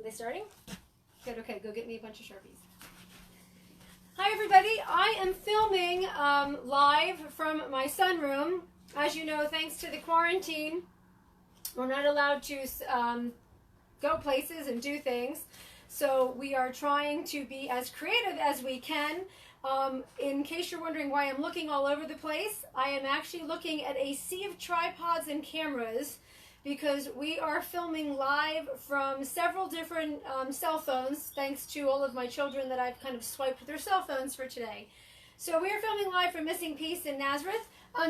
they starting? Good, okay, go get me a bunch of Sharpies. Hi everybody, I am filming live from my sunroom. As you know, thanks to the quarantine, we're not allowed to go places and do things. So we are trying to be as creative as we can. In case you're wondering why I'm looking all over the place, I am actually looking at a sea of tripods and cameras because we are filming live from several different cell phones, thanks to all of my children that I've kind of swiped their cell phones for today. So we are filming live from Missing Piece in Nazareth.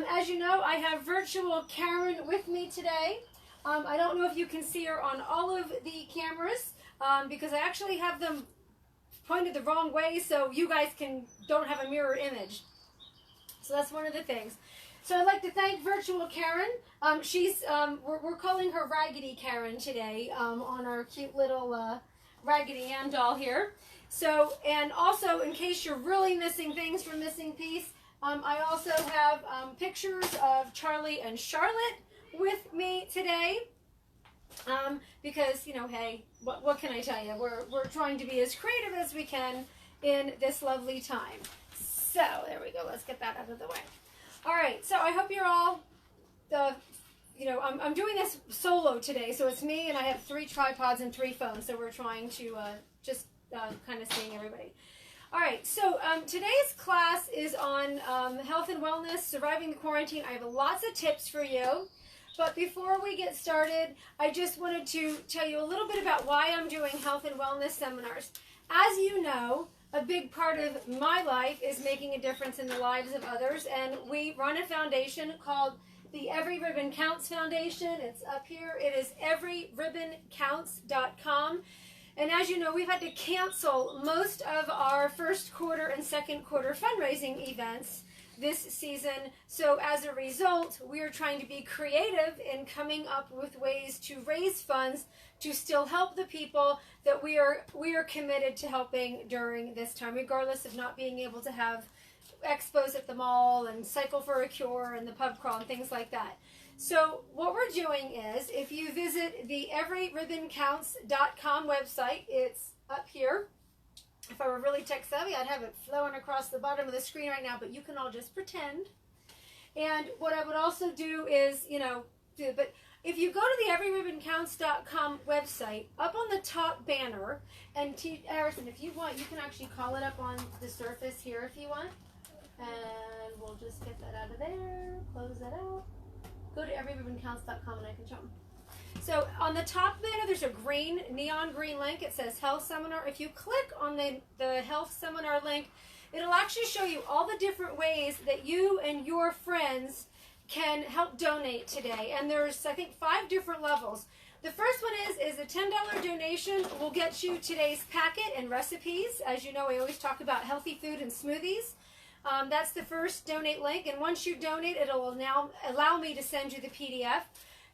As you know, I have virtual Karen with me today. I don't know if you can see her on all of the cameras because I actually have them pointed the wrong way so you guys don't have a mirror image. So that's one of the things. So I'd like to thank virtual Karen. We're calling her Raggedy Karen today on our cute little Raggedy Ann doll here. So, and also in case you're really missing things from Missing Piece, I also have pictures of Charlie and Charlotte with me today. Because, you know, hey, what can I tell you? We're trying to be as creative as we can in this lovely time. So, there we go. Let's get that out of the way. All right. So, I hope you're all, I'm doing this solo today. So, it's me and I have 3 tripods and 3 phones. So, we're trying to just kind of seeing everybody. All right. So, today's class is on health and wellness, surviving the quarantine. I have lots of tips for you. But before we get started, I just wanted to tell you a little bit about why I'm doing health and wellness seminars. As you know, a big part of my life is making a difference in the lives of others, and we run a foundation called the Every Ribbon Counts Foundation. It's up here. It is everyribboncounts.com. And as you know, we've had to cancel most of our first quarter and second quarter fundraising events this season. So as a result, we are trying to be creative in coming up with ways to raise funds to still help the people that we are committed to helping during this time, regardless of not being able to have expos at the mall and Cycle for a Cure and the pub crawl and things like that. So what we're doing is, if you visit the everyribboncounts.com website, it's up here. If I were really tech savvy, I'd have it flowing across the bottom of the screen right now, but you can all just pretend. And what I would also do is, but if you go to the everyribboncounts.com website, up on the top banner, and Harrison, if you want, you can actually call it up on the surface here if you want. And we'll just get that out of there, close that out. Go to everyribboncounts.com and I can show them. So on the top banner, there's a neon green link. It says Health Seminar. If you click on the Health Seminar link, it'll actually show you all the different ways that you and your friends can help donate today. And there's, I think, 5 different levels. The first one is a $10 donation will get you today's packet and recipes. As you know, I always talk about healthy food and smoothies. That's the first donate link. And once you donate, it'll now allow me to send you the PDF.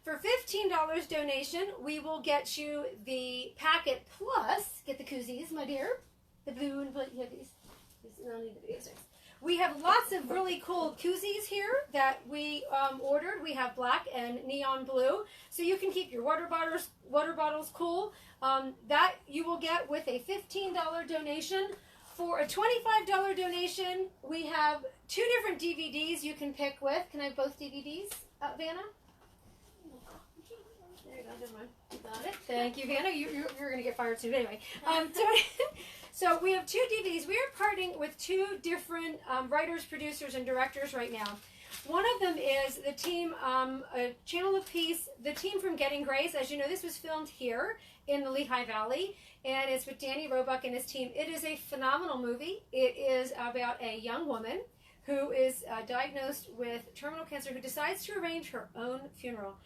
For $15 donation, we will get you the packet plus, get the koozies, my dear, the blue and blue, you have these. No, need the basics. We have lots of really cool koozies here that we ordered. We have black and neon blue, so you can keep your water bottles cool. That you will get with a $15 donation. For a $25 donation, we have 2 different DVDs you can pick with. Can I have both DVDs, Vanna? There you go, never mind. Got it. Thank you, Vanna. You're going to get fired soon. Anyway, so we have 2 DVDs. We are partnering with 2 different writers, producers, and directors right now. One of them is the team, Channel of Peace, the team from Getting Grace. As you know, this was filmed here in the Lehigh Valley, and it's with Danny Roebuck and his team. It is a phenomenal movie. It is about a young woman who is diagnosed with terminal cancer who decides to arrange her own funeral.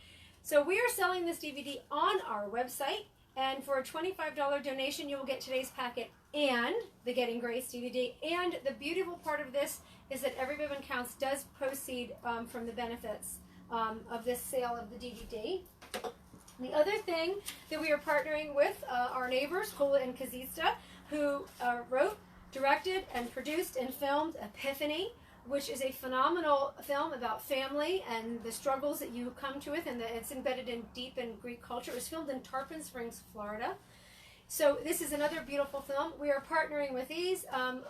So we are selling this DVD on our website, and for a $25 donation, you will get today's packet and the Getting Grace DVD. And the beautiful part of this is that Every Ribbon Counts does proceed from the benefits of this sale of the DVD. The other thing that we are partnering with our neighbors, Kola and Kazista, who wrote, directed, and produced and filmed Epiphany, which is a phenomenal film about family and the struggles that you come to with, and it's embedded in deep in Greek culture. It was filmed in Tarpon Springs, Florida. So this is another beautiful film. We are partnering with these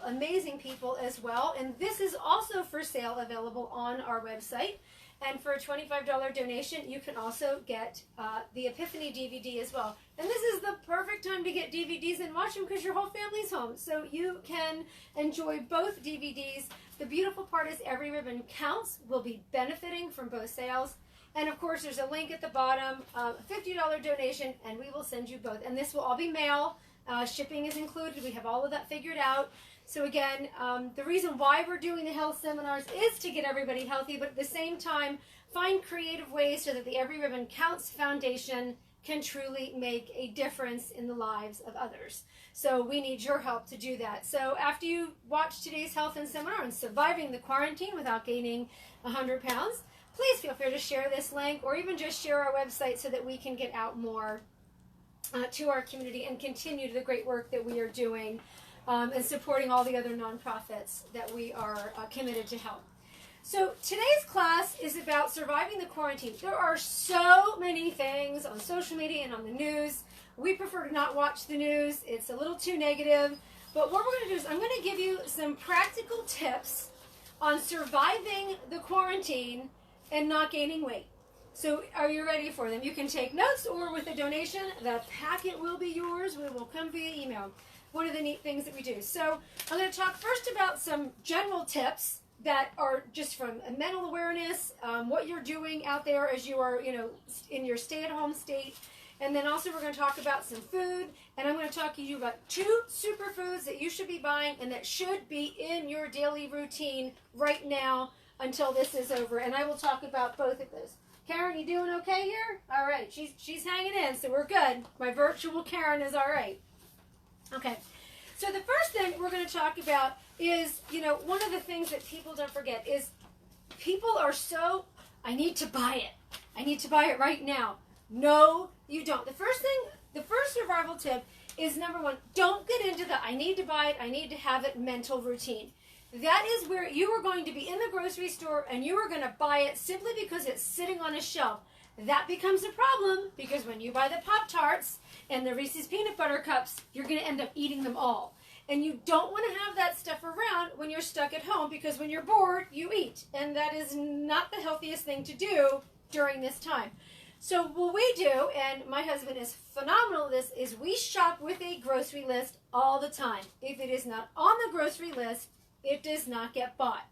amazing people as well. And this is also for sale, available on our website. And for a $25 donation, you can also get the Epiphany DVD as well. And this is the perfect time to get DVDs and watch them because your whole family's home. So you can enjoy both DVDs. The beautiful part is Every Ribbon Counts will be benefiting from both sales. And of course, there's a link at the bottom, a $50 donation, and we will send you both. And this will all be mail. Shipping is included. We have all of that figured out. So again, the reason why we're doing the health seminars is to get everybody healthy, but at the same time, find creative ways so that the Every Ribbon Counts Foundation can truly make a difference in the lives of others. So we need your help to do that. So after you watch today's health and seminar on surviving the quarantine without gaining 100 pounds, please feel free to share this link or even just share our website so that we can get out more to our community and continue the great work that we are doing and supporting all the other nonprofits that we are committed to help. So today's class is about surviving the quarantine. There are so many things on social media and on the news. We prefer to not watch the news. It's a little too negative. But what we're going to do is I'm going to give you some practical tips on surviving the quarantine and not gaining weight. So are you ready for them? You can take notes, or with a donation, the packet will be yours. We will come via email. One of the neat things that we do. So I'm going to talk first about some general tips that are just from a mental awareness, what you're doing out there as you are, in your stay-at-home state. And then also we're going to talk about some food, and I'm going to talk to you about 2 superfoods that you should be buying and that should be in your daily routine right now until this is over. And I will talk about both of those. Karen, you doing okay here? All right, she's hanging in, so we're good. My virtual Karen is all right. Okay, so the first thing we're going to talk about is, one of the things that people don't forget is people are so, I need to buy it. I need to buy it right now. No, you don't. The first survival tip is, number 1, don't get into the I need to buy it, I need to have it mental routine. That is where you are going to be in the grocery store and you are going to buy it simply because it's sitting on a shelf. That becomes a problem because when you buy the Pop-Tarts and the Reese's Peanut Butter Cups, you're going to end up eating them all. And you don't want to have that stuff around when you're stuck at home, because when you're bored, you eat. And that is not the healthiest thing to do during this time. So what we do, and my husband is phenomenal at this, is we shop with a grocery list all the time. If it is not on the grocery list, it does not get bought.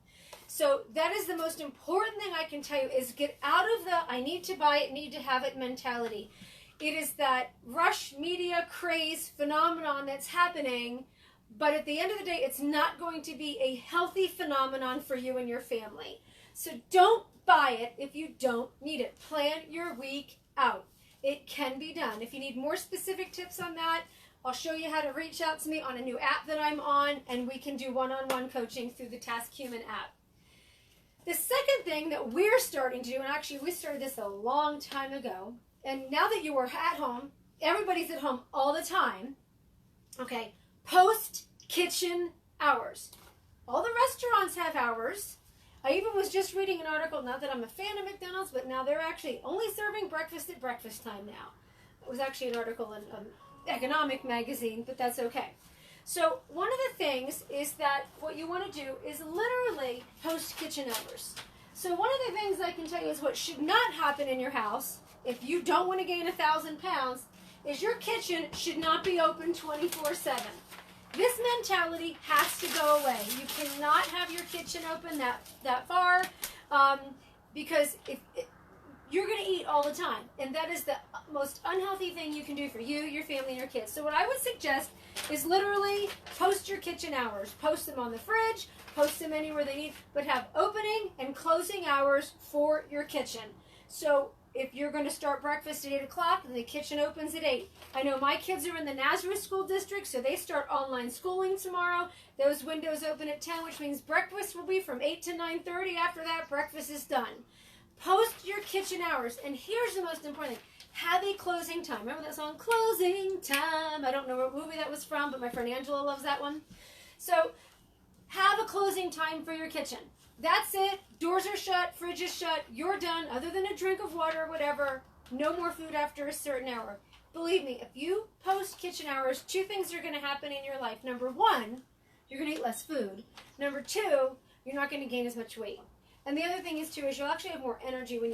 So that is the most important thing I can tell you, is get out of the I need to buy it, need to have it mentality. It is that rush media craze phenomenon that's happening, but at the end of the day, it's not going to be a healthy phenomenon for you and your family. So don't buy it if you don't need it. Plan your week out. It can be done. If you need more specific tips on that, I'll show you how to reach out to me on a new app that I'm on, and we can do one-on-one coaching through the Task Human app. The second thing that we're starting to do, and actually we started this a long time ago, and now that you are at home, everybody's at home all the time, okay, post-kitchen hours. All the restaurants have hours. I even was just reading an article, not that I'm a fan of McDonald's, but now they're actually only serving breakfast at breakfast time now. It was actually an article in Economic magazine, but that's okay. So one of the things is that what you want to do is literally post-kitchen hours. So one of the things I can tell you is what should not happen in your house, if you don't want to gain 1,000 pounds, is your kitchen should not be open 24/7. This mentality has to go away. You cannot have your kitchen open that far because you're going to eat all the time. And that is the most unhealthy thing you can do for you, your family, and your kids. So what I would suggest is literally post your kitchen hours. Post them on the fridge, post them anywhere they need, but have opening and closing hours for your kitchen. So if you're going to start breakfast at 8 o'clock, then the kitchen opens at 8. I know my kids are in the Nazareth School District, so they start online schooling tomorrow. Those windows open at 10, which means breakfast will be from 8 to 9:30. After that, breakfast is done. Post your kitchen hours. And here's the most important thing. Have a closing time. Remember that song, Closing Time? I don't know what movie that was from, but my friend Angela loves that one. So have a closing time for your kitchen. That's it. Doors are shut, fridge is shut, you're done. Other than a drink of water or whatever, no more food after a certain hour. believe me, if you post kitchen hours, 2 things are going to happen in your life. Number 1, you're going to eat less food. Number 2, you're not going to gain as much weight. And the other thing is too, is you'll actually have more energy when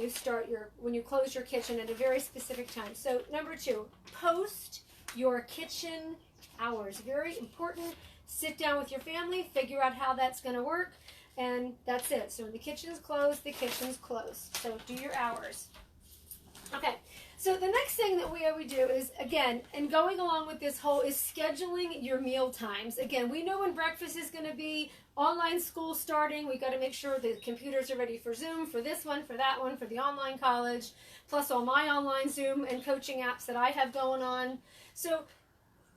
you close your kitchen at a very specific time. So number 2, post your kitchen hours. Very important. Sit down with your family, figure out how that's going to work, and that's it. So when the kitchen's closed, the kitchen's closed. So do your hours. Okay. So the next thing that we do is, again, and going along with this whole, is scheduling your meal times. Again, we know when breakfast is going to be, online school starting. We got to make sure the computers are ready for Zoom, for this one, for that one, for the online college, plus all my online Zoom and coaching apps that I have going on. So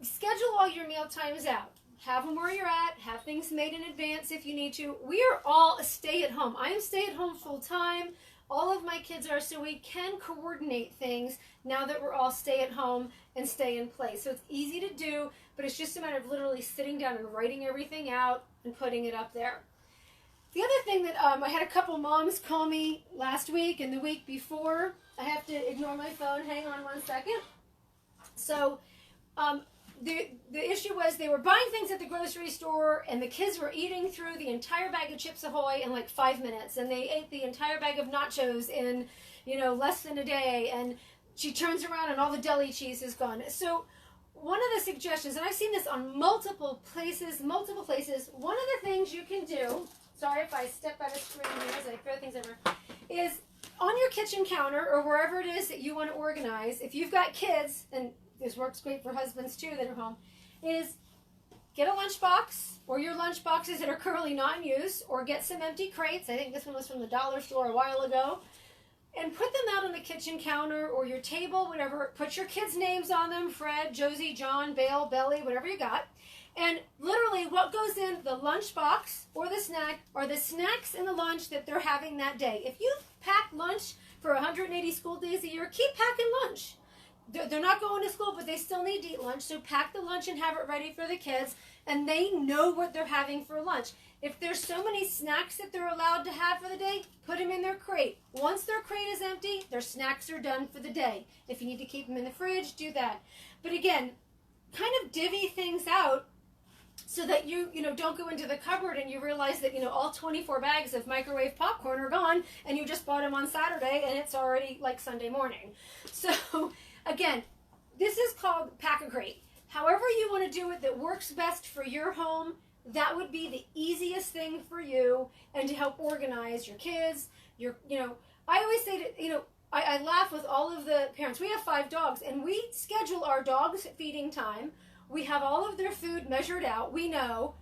schedule all your meal times out. Have them where you're at. Have things made in advance if you need to. We are all a stay-at-home. I am stay-at-home full-time. All of my kids are, so we can coordinate things now that we're all stay-at-home and stay in place. So it's easy to do, but it's just a matter of literally sitting down and writing everything out and putting it up there. The other thing that I had a couple moms call me last week and the week before. I have to ignore my phone. Hang on one second. So the issue was they were buying things at the grocery store and the kids were eating through the entire bag of Chips Ahoy in like 5 minutes, and they ate the entire bag of nachos in, less than a day, and she turns around and all the deli cheese is gone. So one of the suggestions, and I've seen this on multiple places, one of the things you can do, sorry if I step out of screen here as I throw things over, is on your kitchen counter or wherever it is that you want to organize, if you've got kids, and this works great for husbands too that are home, is get a lunchbox or your lunch boxes that are currently not in use, or get some empty crates. I think this one was from the dollar store a while ago, and put them out on the kitchen counter or your table, whatever. Put your kids' names on them: Fred, Josie, John, Bale, Belly, whatever you got. And literally what goes in the lunchbox or the snack are the snacks in the lunch that they're having that day. If you pack lunch for 180 school days a year, keep packing lunch. They're not going to school, but they still need to eat lunch. So pack the lunch and have it ready for the kids, and they know what they're having for lunch. If there's so many snacks that they're allowed to have for the day, put them in their crate. Once their crate is empty, their snacks are done for the day. If you need to keep them in the fridge, do that. But again, kind of divvy things out so that you don't go into the cupboard and you realize that all 24 bags of microwave popcorn are gone, and you just bought them on Saturday and it's already like Sunday morning. So again, this is called pack a crate. However you want to do it that works best for your home, that would be the easiest thing for you, and to help organize your kids. I always say that, I laugh with all of the parents. We have 5 dogs, and we schedule our dogs' feeding time. We have all of their food measured out. We know.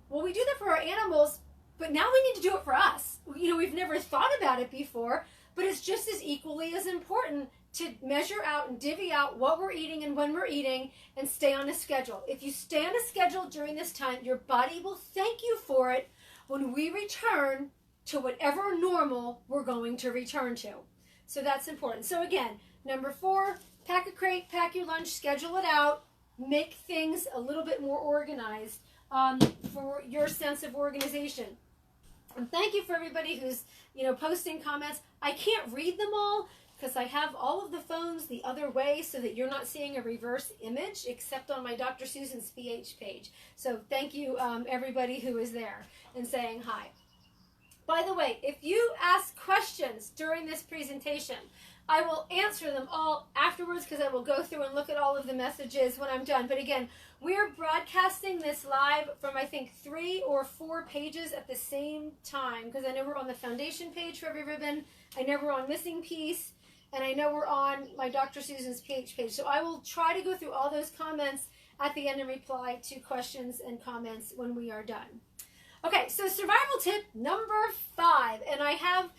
Well, we do that for our animals, but now we need to do it for us. We've never thought about it before, but it's just as equally as important to measure out and divvy out what we're eating and when we're eating, and stay on a schedule. If you stay on a schedule during this time, your body will thank you for it when we return to whatever normal we're going to return to. So that's important. So again, number 4, pack a crate, pack your lunch, schedule it out, make things a little bit more organized for your sense of organization. And thank you for everybody who's posting comments. I can't read them all because I have all of the phones the other way, so that you're not seeing a reverse image except on my Dr. Susan's PH page. So thank you everybody who is there and saying hi. By the way, if you ask questions during this presentation, I will answer them all afterwards, because I will go through and look at all of the messages when I'm done. But again, we're broadcasting this live from, I think, 3 or 4 pages at the same time, because I know we're on the foundation page for Every Ribbon, I know we're on Missing Piece, and I know we're on my Dr. Susan's PH page. So I will try to go through all those comments at the end and reply to questions and comments when we are done. Okay, so survival tip number 5, and I have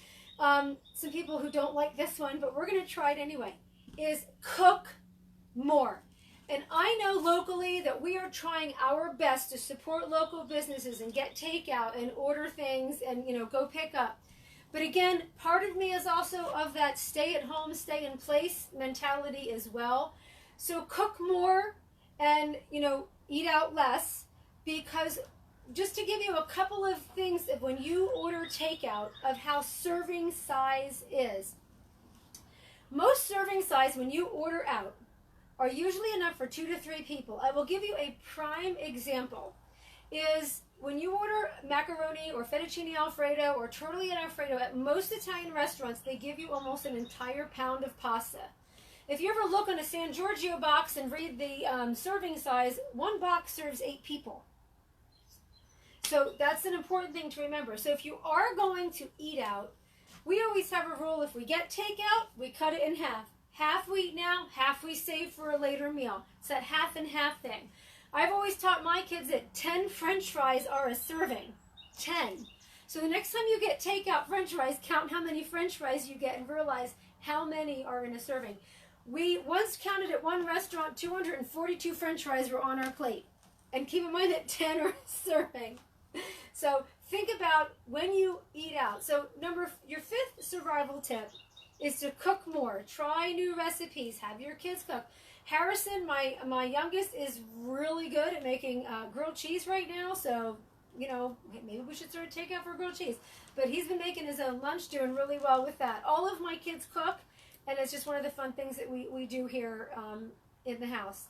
some people who don't like this one, but we're going to try it anyway, is cook more. And I know locally that we are trying our best to support local businesses and get takeout and order things and, go pick up. But again, part of me is also of that stay at home, stay in place mentality as well. So cook more and, eat out less, because just to give you a couple of things of when you order takeout of how serving size is. Most serving size when you order out are usually enough for 2 to 3 people. I will give you a prime example. Is when you order macaroni or fettuccine alfredo or tortellini alfredo at most Italian restaurants, they give you almost an entire pound of pasta. If you ever look on a San Giorgio box and read the serving size, one box serves 8 people. So that's an important thing to remember. So if you are going to eat out, we always have a rule: if we get takeout, we cut it in half. Half we eat now, half we save for a later meal. It's that half and half thing. I've always taught my kids that 10 French fries are a serving. 10. So the next time you get takeout French fries, count how many French fries you get and realize how many are in a serving. We once counted at one restaurant, 242 French fries were on our plate. And keep in mind that 10 are a serving. So think about when you eat out. So your 5th survival tip is to cook more. Try new recipes. Have your kids cook. Harrison, my youngest, is really good at making grilled cheese right now. So, maybe we should start takeout for grilled cheese. But he's been making his own lunch, doing really well with that. All of my kids cook, and it's just one of the fun things that we do here in the house.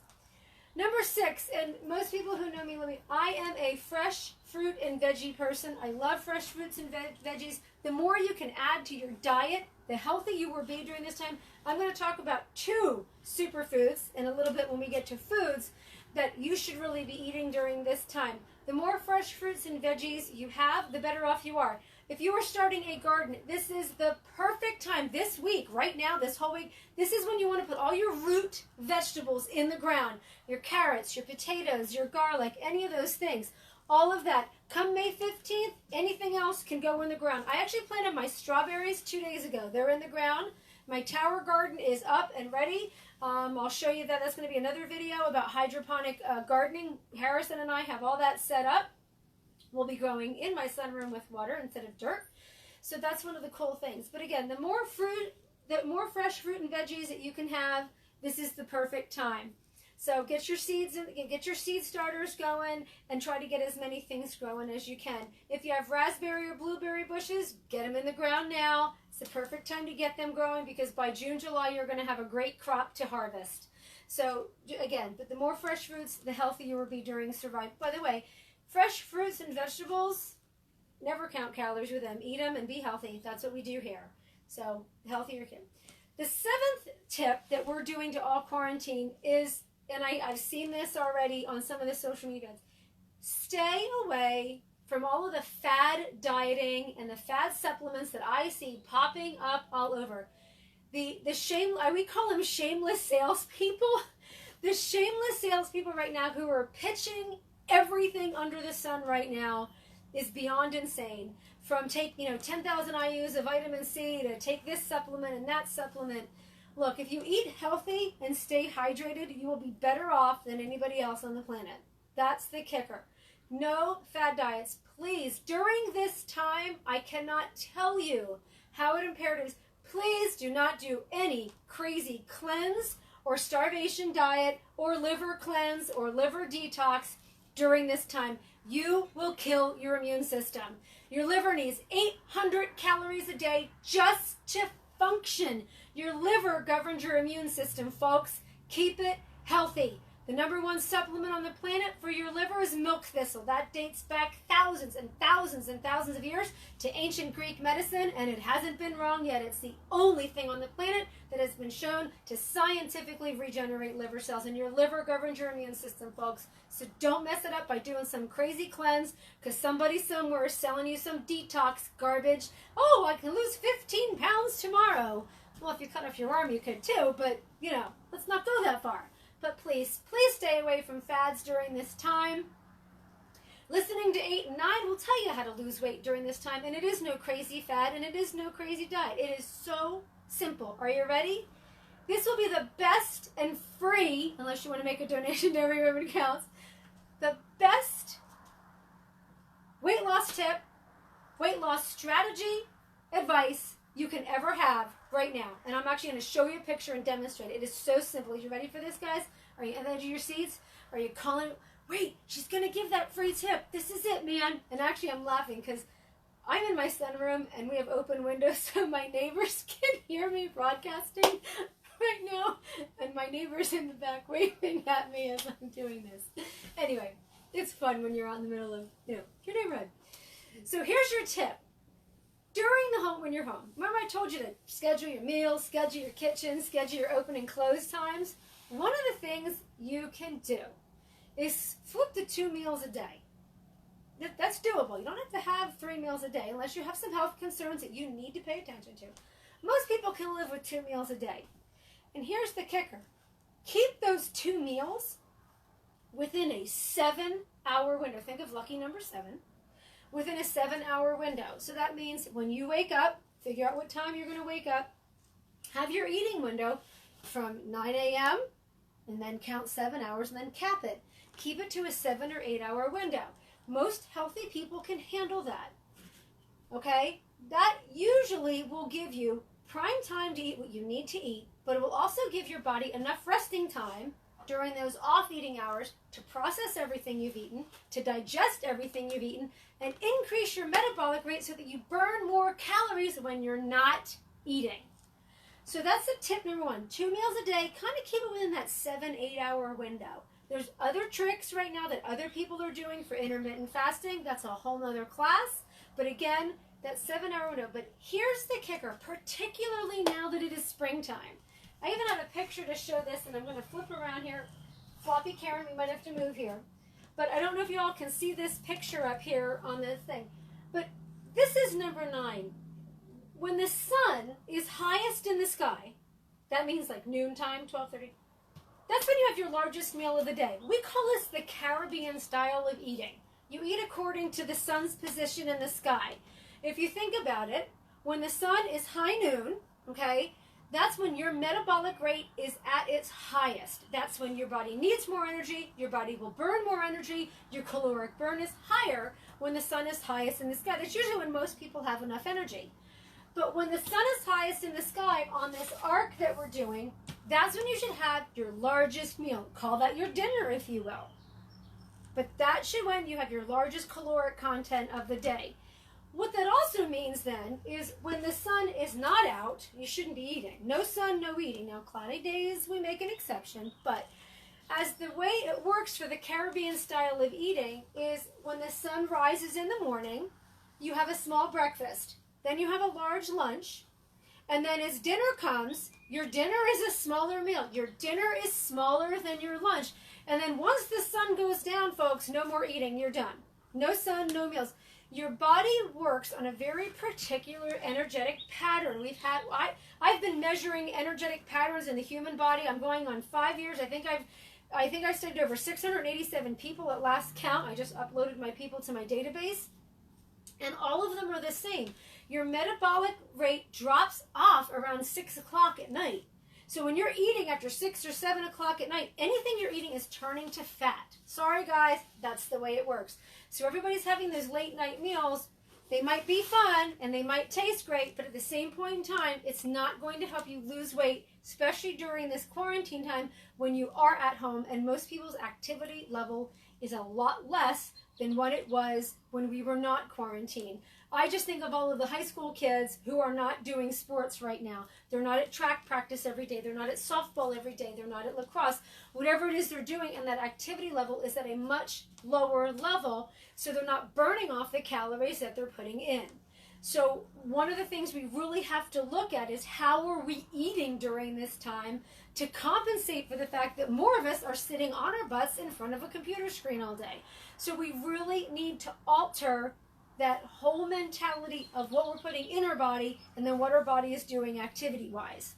Number 6, and most people who know me, I am a fresh fruit and veggie person. I love fresh fruits and veggies. The more you can add to your diet, the healthier you will be during this time. I'm going to talk about 2 superfoods in a little bit when we get to foods that you should really be eating during this time. The more fresh fruits and veggies you have, the better off you are. If you are starting a garden, this is the perfect time. This week, right now, this whole week, this is when you want to put all your root vegetables in the ground. Your carrots, your potatoes, your garlic, any of those things. All of that. Come May 15th, anything else can go in the ground. I actually planted my strawberries 2 days ago. They're in the ground. My tower garden is up and ready. I'll show you that. That's going to be another video about hydroponic gardening. Harrison and I have all that set up. We'll be growing in my sunroom with water instead of dirt. So that's one of the cool things. But again, the more fresh fruit and veggies that you can have, this is the perfect time. So get your seeds and get your seed starters going and try to get as many things growing as you can. If you have raspberry or blueberry bushes, get them in the ground now. It's the perfect time to get them growing because by June, July, you're going to have a great crop to harvest. So again, but the more fresh fruits, the healthier you will be during survival. By the way, fresh fruits and vegetables, never count calories with them. Eat them and be healthy. That's what we do here. So healthier kid. The 7th tip that we're doing to all quarantine is, and I've seen this already on some of the social media, stay away from all of the fad dieting and the fad supplements that I see popping up all over. We call them shameless salespeople. The shameless salespeople right now who are pitching everything under the sun right now is beyond insane. From take 10,000 IUs of vitamin C to take this supplement and that supplement. Look, if you eat healthy and stay hydrated, you will be better off than anybody else on the planet. That's the kicker. No fad diets. Please, during this time, I cannot tell you how imperative it is. Please do not do any crazy cleanse or starvation diet or liver cleanse or liver detox during this time. You will kill your immune system. Your liver needs 800 calories a day just to function. Your liver governs your immune system, folks. Keep it healthy. The number 1 supplement on the planet for your liver is milk thistle. That dates back thousands and thousands and thousands of years to ancient Greek medicine, and it hasn't been wrong yet. It's the only thing on the planet that has been shown to scientifically regenerate liver cells, and your liver governs your immune system, folks. So don't mess it up by doing some crazy cleanse because somebody somewhere is selling you some detox garbage. Oh, I can lose 15 pounds tomorrow. Well, if you cut off your arm, you could too, but, let's not go that far. But please stay away from fads during this time. Listening to 8 and 9 will tell you how to lose weight during this time, and it is no crazy fad, and it is no crazy diet. It is so simple. Are you ready? This will be the best and free, unless you want to make a donation to every woman counts, the best weight loss tip, weight loss strategy, advice you can ever have right now. And I'm actually going to show you a picture and demonstrate it. It is so simple. Are you ready for this, guys? Are you at the edge of your seats? Are you calling? Wait, she's going to give that free tip. This is it, man. And actually, I'm laughing because I'm in my sunroom and we have open windows so my neighbors can hear me broadcasting right now, and my neighbor's in the back waving at me as I'm doing this. Anyway, it's fun when you're out in the middle of, your neighborhood. So here's your tip. When you're home, remember I told you to schedule your meals, schedule your kitchen, schedule your open and close times? One of the things you can do is flip to 2 meals a day. That's doable. You don't have to have 3 meals a day unless you have some health concerns that you need to pay attention to. Most people can live with 2 meals a day. And here's the kicker. Keep those 2 meals within a 7-hour window. Think of lucky number 7. Within a 7-hour window. So that means when you wake up, figure out what time you're going to wake up, have your eating window from 9 a.m. and then count 7 hours and then cap it. Keep it to a 7 or 8 hour window. Most healthy people can handle that. Okay? That usually will give you prime time to eat what you need to eat, but it will also give your body enough resting time during those off eating hours to process everything you've eaten, to digest everything you've eaten, and increase your metabolic rate so that you burn more calories when you're not eating. So that's the tip number 1. 2 meals a day, kind of keep it within that 7-8 hour window. There's other tricks right now that other people are doing for intermittent fasting. That's a whole nother class. But again, that 7-hour window. But here's the kicker, particularly now that it is springtime. I even have a picture to show this, and I'm going to flip around here. Floppy Karen, we might have to move here. But I don't know if you all can see this picture up here on the thing. But this is number 9. When the sun is highest in the sky, that means like noontime, 12:30, that's when you have your largest meal of the day. We call this the Caribbean style of eating. You eat according to the sun's position in the sky. If you think about it, when the sun is high noon, okay, that's when your metabolic rate is at its highest. That's when your body needs more energy, your body will burn more energy, your caloric burn is higher when the sun is highest in the sky. That's usually when most people have enough energy. But when the sun is highest in the sky on this arc that we're doing, that's when you should have your largest meal. Call that your dinner, if you will. But that should when you have your largest caloric content of the day. What that also means then is when the sun is not out, you shouldn't be eating. No sun, no eating. Now, cloudy days, we make an exception, but as the way it works for the Caribbean style of eating is when the sun rises in the morning, you have a small breakfast. Then you have a large lunch. And then as dinner comes, your dinner is a smaller meal. Your dinner is smaller than your lunch. And then once the sun goes down, folks, no more eating. You're done. No sun, no meals. Your body works on a very particular energetic pattern. I've been measuring energetic patterns in the human body. I'm going on 5 years. I think I studied over 687 people at last count. I just uploaded my people to my database. And all of them are the same. Your metabolic rate drops off around 6 o'clock at night. So when you're eating after 6 or 7 o'clock at night, anything you're eating is turning to fat. Sorry, guys, that's the way it works. So everybody's having those late night meals. They might be fun and they might taste great, but at the same point in time, it's not going to help you lose weight, especially during this quarantine time when you are at home and most people's activity level is a lot less than what it was when we were not quarantined. I just think of all of the high school kids who are not doing sports right now. They're not at track practice every day. They're not at softball every day. They're not at lacrosse. Whatever it is they're doing, and that activity level is at a much lower level, so they're not burning off the calories that they're putting in. So one of the things we really have to look at is how are we eating during this time to compensate for the fact that more of us are sitting on our butts in front of a computer screen all day. So we really need to alter that whole mentality of what we're putting in our body and then what our body is doing activity-wise.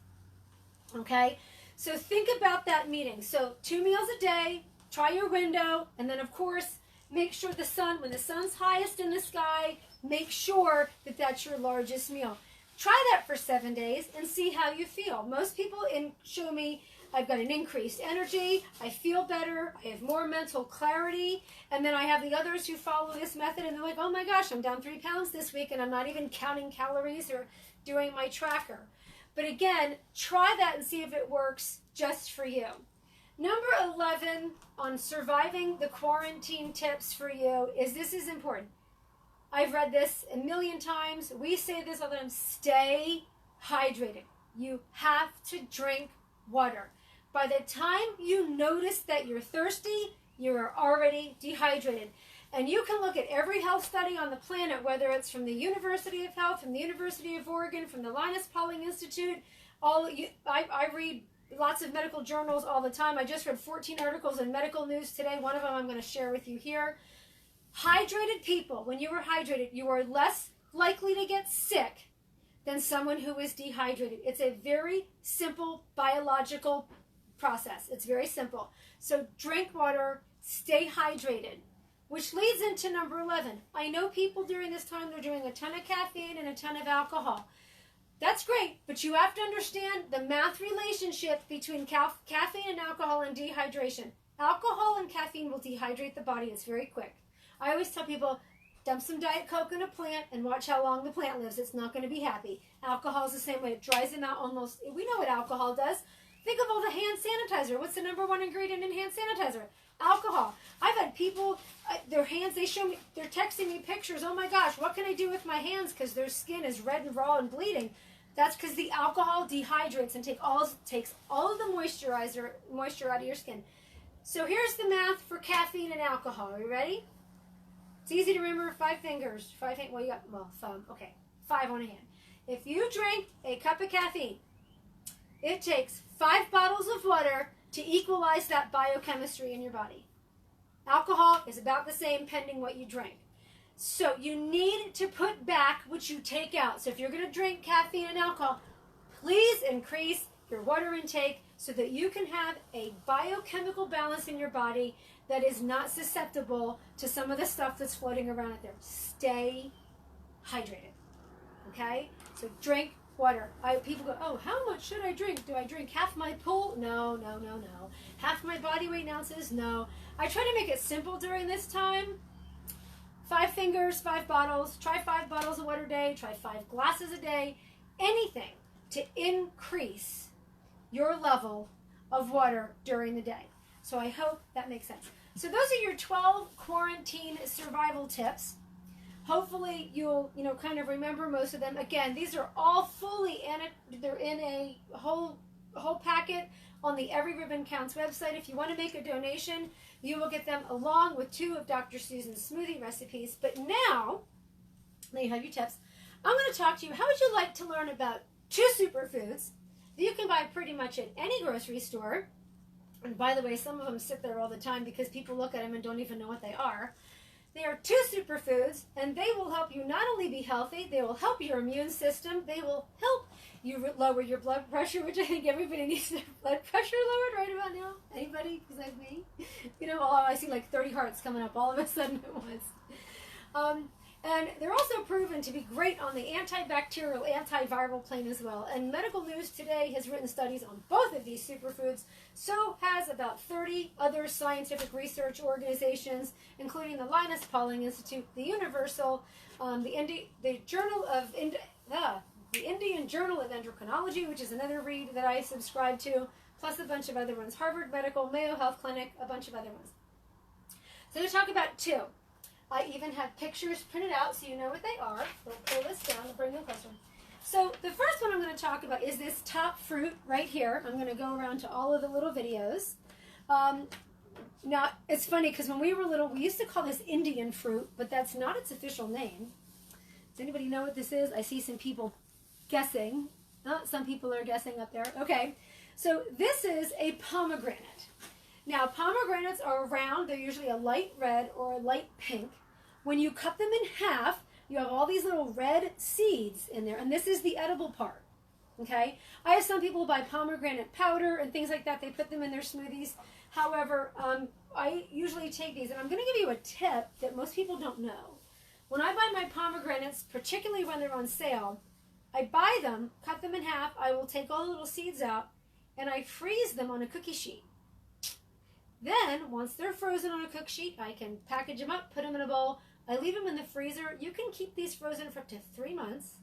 Okay? So think about that meeting. So 2 meals a day, try your window, and then of course, make sure when the sun's highest in the sky, make sure that that's your largest meal. Try that for 7 days and see how you feel. Most people show me I've got an increased energy, I feel better, I have more mental clarity, and then I have the others who follow this method and they're like, oh my gosh, I'm down 3 pounds this week and I'm not even counting calories or doing my tracker. But again, try that and see if it works just for you. Number 11 on surviving the quarantine tips for you is this is important. I've read this a million times. We say this all the time, stay hydrated. You have to drink water. By the time you notice that you're thirsty, you are already dehydrated. And you can look at every health study on the planet, whether it's from the University of Health, from the University of Oregon, from the Linus Pauling Institute. I read lots of medical journals all the time. I just read 14 articles in Medical News today. One of them I'm going to share with you here. Hydrated people, when you are hydrated, you are less likely to get sick than someone who is dehydrated. It's a very simple biological process. It's very simple. So drink water, stay hydrated, which leads into number 11. I know people during this time, they're doing a ton of caffeine and a ton of alcohol. That's great, but you have to understand the math relationship between caffeine and alcohol and dehydration. Alcohol and caffeine will dehydrate the body. It's very quick. I always tell people, dump some Diet Coke in a plant and watch how long the plant lives. It's not going to be happy. Alcohol is the same way. It dries them out almost. We know what alcohol does. Think of all the hand sanitizer. What's the number one ingredient in hand sanitizer? Alcohol. I've had people, their hands, they show me, they're texting me pictures. Oh my gosh, what can I do with my hands? Because their skin is red and raw and bleeding. That's because the alcohol dehydrates and takes all of the moisture out of your skin. So here's the math for caffeine and alcohol. Are you ready? It's easy to remember. 5 fingers. Well, you got, thumb. Okay. 5 on a hand. If you drink a cup of caffeine, it takes 5 bottles of water to equalize that biochemistry in your body. Alcohol is about the same pending what you drink. So you need to put back what you take out. So if you're going to drink caffeine and alcohol, please increase your water intake so that you can have a biochemical balance in your body that is not susceptible to some of the stuff that's floating around out there. Stay hydrated. Okay? So drink water. People go, oh, how much should I drink? Do I drink half my pool? No. Half my body weight in ounces? No. I try to make it simple during this time. 5 fingers, 5 bottles. Try 5 bottles of water a day. Try 5 glasses a day. Anything to increase your level of water during the day. So I hope that makes sense. So those are your 12 quarantine survival tips. Hopefully you'll, kind of remember most of them. Again, these are all fully they're in a whole packet on the Every Ribbon Counts website. If you want to make a donation, you will get them along with 2 of Dr. Susan's smoothie recipes. But now you have your tips. I'm going to talk to you. How would you like to learn about 2 superfoods that you can buy pretty much at any grocery store? And by the way, some of them sit there all the time because people look at them and don't even know what they are. They are 2 superfoods, and they will help you not only be healthy, they will help your immune system, they will help you lower your blood pressure, which I think everybody needs their blood pressure lowered right about now. Anybody besides me? I see like 30 hearts coming up all of a sudden at once. And they're also proven to be great on the antibacterial, antiviral plane as well. And Medical News today has written studies on both of these superfoods. So has about 30 other scientific research organizations, including the Linus Pauling Institute, the Universal, the Indian Journal of Endocrinology, which is another read that I subscribe to, plus a bunch of other ones. Harvard Medical, Mayo Health Clinic, a bunch of other ones. So to talk about 2. I even have pictures printed out so you know what they are. We'll pull this down and bring them closer. So the first one I'm going to talk about is this top fruit right here. I'm going to go around to all of the little videos. Now, it's funny because when we were little, we used to call this Indian fruit, but that's not its official name. Does anybody know what this is? I see some people guessing. Some people are guessing up there. Okay, so this is a pomegranate. Now, pomegranates are round. They're usually a light red or a light pink. When you cut them in half, you have all these little red seeds in there, and this is the edible part, okay? I have some people who buy pomegranate powder and things like that. They put them in their smoothies. However, I usually take these, and I'm going to give you a tip that most people don't know. When I buy my pomegranates, particularly when they're on sale, I buy them, cut them in half, I will take all the little seeds out, and I freeze them on a cookie sheet. Then, once they're frozen on a cook sheet, I can package them up, put them in a bowl. I leave them in the freezer. You can keep these frozen for up to 3 months.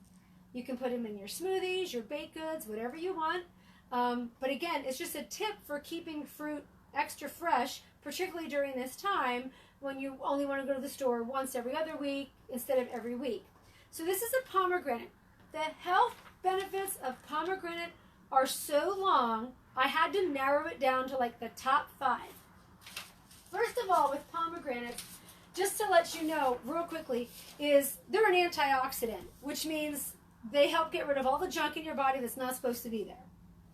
You can put them in your smoothies, your baked goods, whatever you want. But again, it's just a tip for keeping fruit extra fresh, particularly during this time when you only want to go to the store once every other week instead of every week. So this is a pomegranate. The health benefits of pomegranate are so long, I had to narrow it down to like the top 5. First of all, with pomegranates, just to let you know real quickly, is they're an antioxidant, which means they help get rid of all the junk in your body that's not supposed to be there.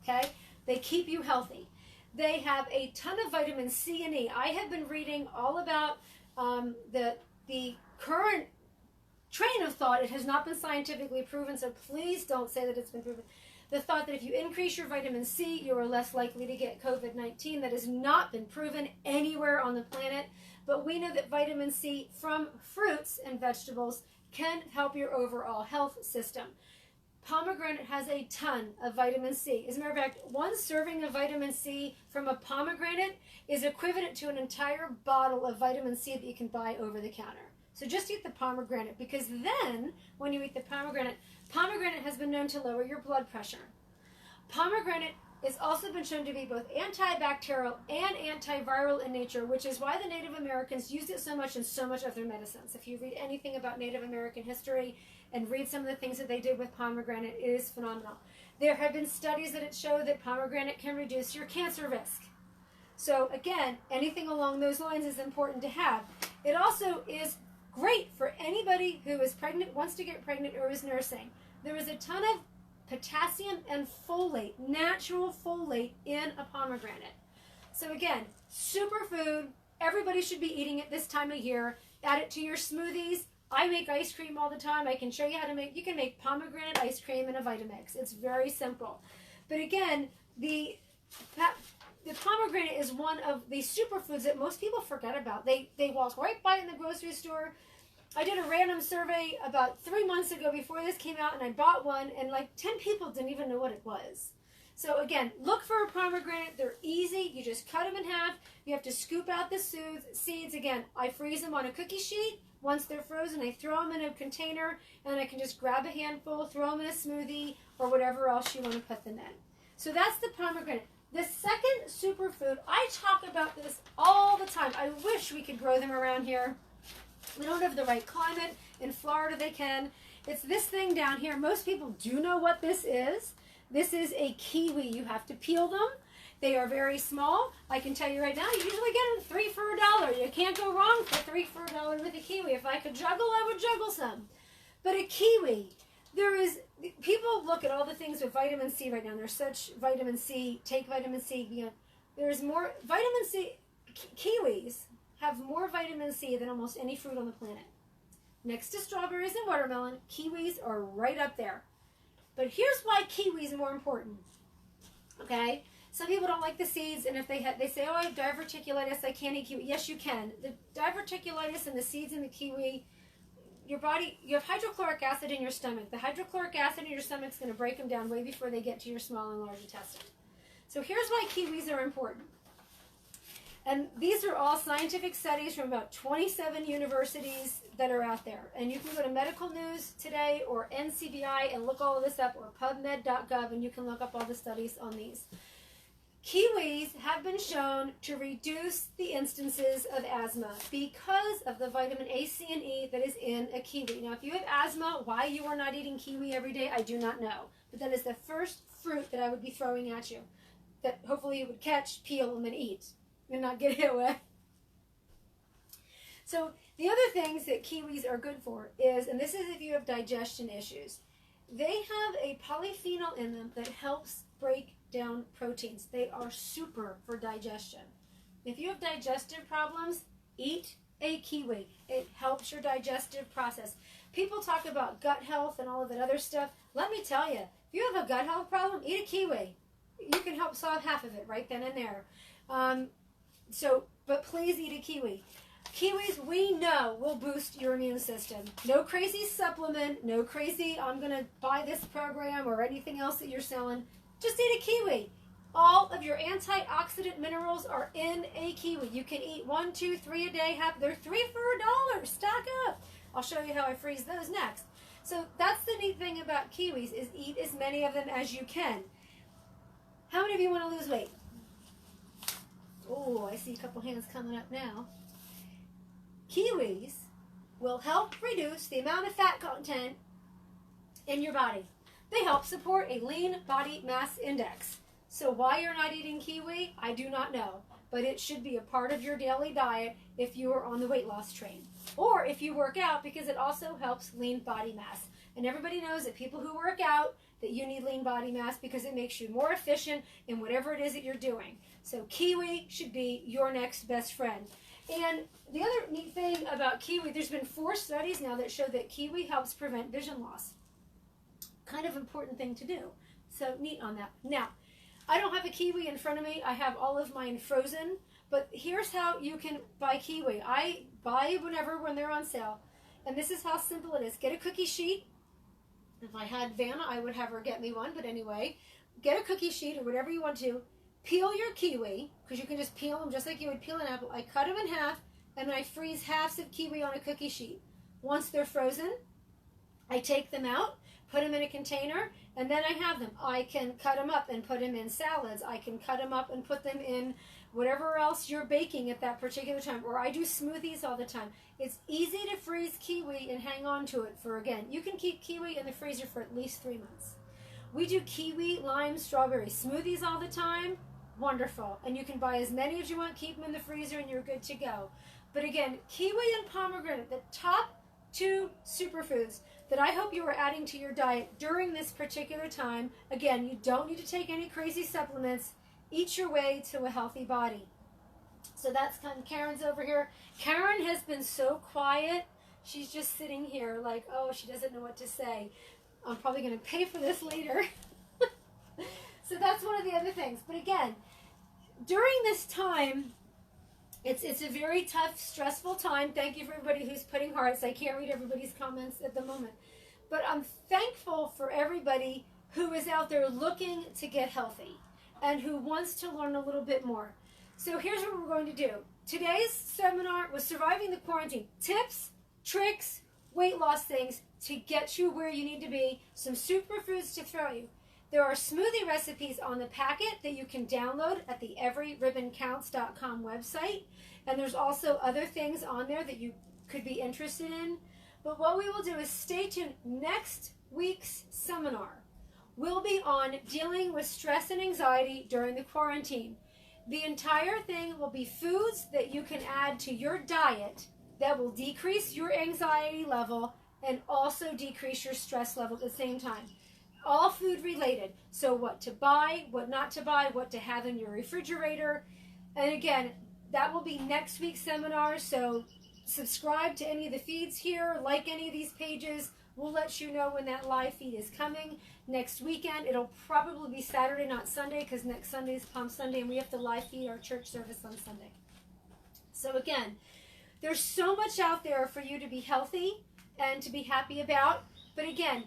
Okay? They keep you healthy. They have a ton of vitamin C and E. I have been reading all about the current train of thought. It has not been scientifically proven, so please don't say that it's been proven. The thought that if you increase your vitamin C, you are less likely to get COVID-19. That has not been proven anywhere on the planet. But we know that vitamin C from fruits and vegetables can help your overall health system. Pomegranate has a ton of vitamin C. As a matter of fact, 1 serving of vitamin C from a pomegranate is equivalent to an entire bottle of vitamin C that you can buy over the counter. So just eat the pomegranate, because then when you eat the pomegranate has been known to lower your blood pressure. Pomegranate has also been shown to be both antibacterial and antiviral in nature, which is why the Native Americans used it so much in so much of their medicines. If you read anything about Native American history and read some of the things that they did with pomegranate, it is phenomenal. There have been studies that show that pomegranate can reduce your cancer risk. So again, anything along those lines is important to have. It also is great for anybody who is pregnant, wants to get pregnant, or is nursing. There is a ton of potassium and folate, natural folate, in a pomegranate. So again, superfood. Everybody should be eating it this time of year. Add it to your smoothies. I make ice cream all the time. I can show you how to make, you can make pomegranate ice cream in a Vitamix. It's very simple. But again, the pomegranate is one of the superfoods that most people forget about. They walk right by it in the grocery store. I did a random survey about 3 months ago before this came out, and I bought one, and like 10 people didn't even know what it was. So again, look for a pomegranate. They're easy. You just cut them in half. You have to scoop out the seeds. Again, I freeze them on a cookie sheet. Once they're frozen, I throw them in a container, and I can just grab a handful, throw them in a smoothie, or whatever else you want to put them in. So that's the pomegranate. The second superfood, I talk about this all the time. I wish we could grow them around here. We don't have the right climate. In Florida, they can. It's this thing down here. Most people do know what this is. This is a kiwi. You have to peel them. They are very small. I can tell you right now, you usually get them 3 for $1. You can't go wrong for 3 for $1 with a kiwi. If I could juggle, I would juggle some. But a kiwi, people look at all the things with vitamin C right now. There's such vitamin C, take vitamin C. You know, there's more vitamin C. Kiwis have more vitamin C than almost any fruit on the planet. Next to strawberries and watermelon, kiwis are right up there. But here's why kiwis are more important. Okay? Some people don't like the seeds, and if they say, oh, I have diverticulitis, I can't eat kiwi. Yes, you can. The diverticulitis and the seeds in the kiwi, your body, you have hydrochloric acid in your stomach. The hydrochloric acid in your stomach is going to break them down way before they get to your small and large intestine. So here's why kiwis are important. And these are all scientific studies from about 27 universities that are out there. And you can go to Medical News Today or NCBI and look all of this up, or PubMed.gov, and you can look up all the studies on these. Kiwis have been shown to reduce the instances of asthma because of the vitamin A, C, and E that is in a kiwi. Now, if you have asthma, why you are not eating kiwi every day, I do not know. But that is the first fruit that I would be throwing at you, that hopefully you would catch, peel, and then eat, and not get hit with. So the other things that kiwis are good for is, and this is if you have digestion issues, they have a polyphenol in them that helps break down proteins. They are super for digestion. If you have digestive problems, eat a kiwi. It helps your digestive process. People talk about gut health and all of that other stuff. Let me tell you, if you have a gut health problem, eat a kiwi. You can help solve half of it right then and there. But please eat a kiwi. Kiwis, we know, will boost your immune system. No crazy supplement, no crazy, I'm going to buy this program or anything else that you're selling. Just eat a kiwi. All of your antioxidant minerals are in a kiwi. You can eat 1, 2, 3 a day. They're 3 for $1. Stock up. I'll show you how I freeze those next. So that's the neat thing about kiwis, is eat as many of them as you can. How many of you want to lose weight? Oh, I see a couple hands coming up now. Kiwis will help reduce the amount of fat content in your body. They help support a lean body mass index. So why you're not eating kiwi, I do not know. But it should be a part of your daily diet if you are on the weight loss train. Or if you work out, because it also helps lean body mass. And everybody knows that people who work out, that you need lean body mass because it makes you more efficient in whatever it is that you're doing. So kiwi should be your next best friend. And the other neat thing about kiwi, there's been 4 studies now that show that kiwi helps prevent vision loss. Kind of important thing to do. So neat on that. Now, I don't have a kiwi in front of me. I have all of mine frozen. But here's how you can buy kiwi. I buy whenever when they're on sale. And this is how simple it is. Get a cookie sheet. If I had Vanna, I would have her get me one. But anyway, get a cookie sheet or whatever you want to. Peel your kiwi, because you can just peel them just like you would peel an apple. I cut them in half, and then I freeze halves of kiwi on a cookie sheet. Once they're frozen, I take them out, put them in a container, and then I have them. I can cut them up and put them in salads. I can cut them up and put them in whatever else you're baking at that particular time. Or I do smoothies all the time. It's easy to freeze kiwi and hang on to it for, again, you can keep kiwi in the freezer for at least 3 months. We do kiwi, lime, strawberry smoothies all the time. Wonderful. And you can buy as many as you want, keep them in the freezer, and you're good to go. But again, kiwi and pomegranate, the top 2 superfoods that I hope you are adding to your diet during this particular time. Again, you don't need to take any crazy supplements. Eat your way to a healthy body. So that's kind of, Karen's over here. Karen has been so quiet. She's just sitting here like, oh, she doesn't know what to say. I'm probably going to pay for this later. So that's one of the other things. But again, during this time, it's a very tough, stressful time. Thank you for everybody who's putting hearts. I can't read everybody's comments at the moment. But I'm thankful for everybody who is out there looking to get healthy and who wants to learn a little bit more. So here's what we're going to do. Today's seminar was Surviving the Quarantine. Tips, tricks, weight loss things to get you where you need to be. Some superfoods to throw you. There are smoothie recipes on the packet that you can download at the everyribboncounts.com website. And there's also other things on there that you could be interested in. But what we will do is stay tuned. Next week's seminar will be on dealing with stress and anxiety during the quarantine. The entire thing will be foods that you can add to your diet that will decrease your anxiety level and also decrease your stress level at the same time. All food related. So what to buy, what not to buy, what to have in your refrigerator. And again, that will be next week's seminar. So subscribe to any of the feeds here, like any of these pages. We'll let you know when that live feed is coming. Next weekend, it'll probably be Saturday, not Sunday, because next Sunday is Palm Sunday, and we have to live feed our church service on Sunday. So again, there's so much out there for you to be healthy and to be happy about. But again,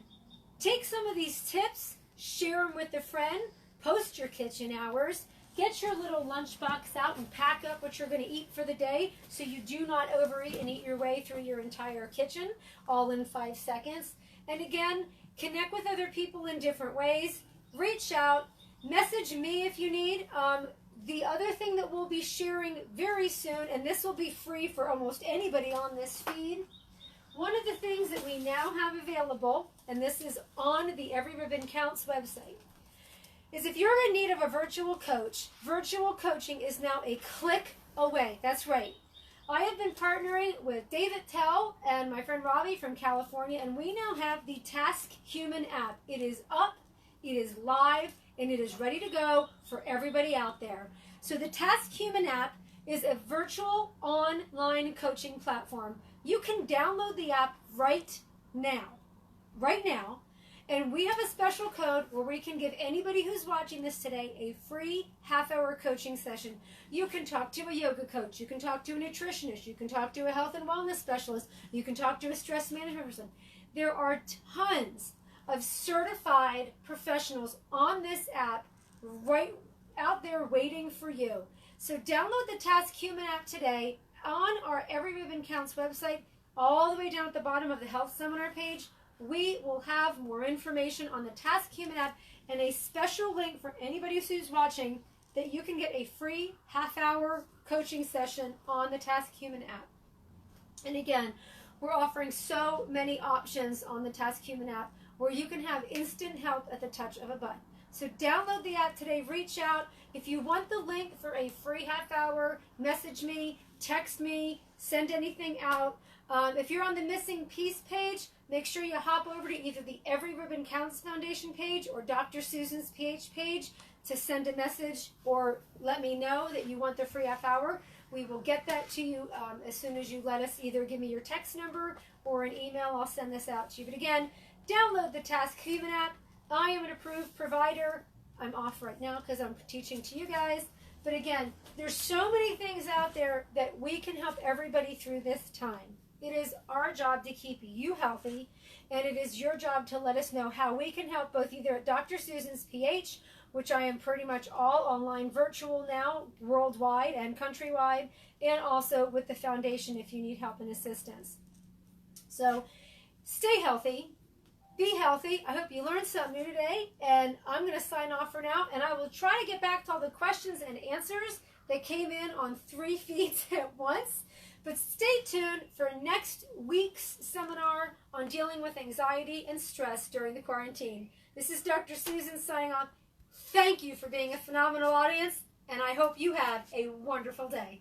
take some of these tips, share them with a friend, post your kitchen hours, get your little lunchbox out and pack up what you're going to eat for the day so you do not overeat and eat your way through your entire kitchen all in 5 seconds. And again, connect with other people in different ways. Reach out. Message me if you need. The other thing that we'll be sharing very soon, and this will be free for almost anybody on this feed, one of the things that we now have available, and this is on the Every Ribbon Counts website, is if you're in need of a virtual coach, virtual coaching is now a click away. That's right. I have been partnering with David Tell and my friend Robbie from California, and we now have the Task Human app. It is up, it is live, and it is ready to go for everybody out there. So the Task Human app is a virtual online coaching platform. You can download the app right now, and we have a special code where we can give anybody who's watching this today a free half-hour coaching session. You can talk to a yoga coach, you can talk to a nutritionist, you can talk to a health and wellness specialist, you can talk to a stress management person. There are tons of certified professionals on this app right out there waiting for you. So download the Task Human app today on our Every Ribbon Counts website, all the way down at the bottom of the health seminar page. We will have more information on the Task Human app and a special link for anybody who's watching that you can get a free half-hour coaching session on the Task Human app. And again, we're offering so many options on the Task Human app where you can have instant help at the touch of a button. So download the app today, reach out. If you want the link for a free half hour, message me, text me, send anything out. If you're on the Missing Piece page, make sure you hop over to either the Every Ribbon Counts Foundation page or Dr. Susan's PH page to send a message or let me know that you want the free half hour. We will get that to you as soon as you let us either give me your text number or an email. I'll send this out to you. But again, download the TaskHuman app. I am an approved provider. I'm off right now because I'm teaching to you guys. But again, there's so many things out there that we can help everybody through this time. It is our job to keep you healthy, and it is your job to let us know how we can help, both either at Dr. Susan's PH, which I am pretty much all online virtual now, worldwide and countrywide, and also with the foundation if you need help and assistance. So stay healthy. Be healthy. I hope you learned something new today, and I'm going to sign off for now, and I will try to get back to all the questions and answers that came in on 3 feeds at once. But stay tuned for next week's seminar on dealing with anxiety and stress during the quarantine. This is Dr. Susan signing off. Thank you for being a phenomenal audience, and I hope you have a wonderful day.